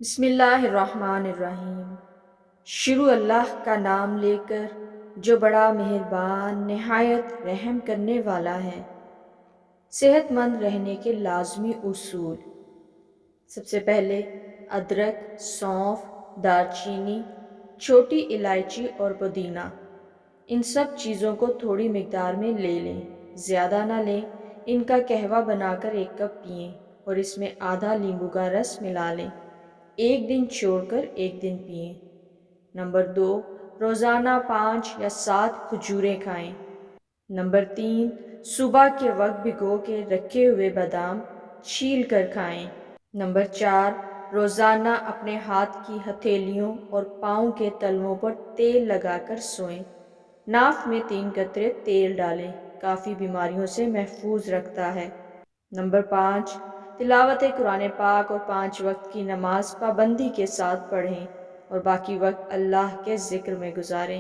بسم اللہ الرحمن الرحیم۔ شروع اللہ کا نام لے کر جو بڑا مہربان نہایت رحم کرنے والا ہے۔ صحت مند رہنے کے لازمی اصول۔ سب سے پہلے ادرک، سونف، دارچینی، چھوٹی الائچی اور پودینہ، ان سب چیزوں کو تھوڑی مقدار میں لے لیں، زیادہ نہ لیں۔ ان کا قہوہ بنا کر 1 کپ پئیں اور اس میں آدھا لیموں کا رس ملا لیں۔ 1 دن چھوڑ کر 1 دن پئیں۔ نمبر 2، روزانہ 5 یا 7 کھجوریں کھائیں۔ نمبر 3، صبح کے وقت بھگو کے رکھے ہوئے بادام چھیل کر کھائیں۔ نمبر 4، روزانہ اپنے ہاتھ کی ہتھیلیوں اور پاؤں کے تلووں پر تیل لگا کر سوئیں۔ ناف میں 3 قطرے تیل ڈالیں، کافی بیماریوں سے محفوظ رکھتا ہے۔ نمبر 5، تلاوت قرآن پاک اور 5 وقت کی نماز پابندی کے ساتھ پڑھیں اور باقی وقت اللہ کے ذکر میں گزاریں۔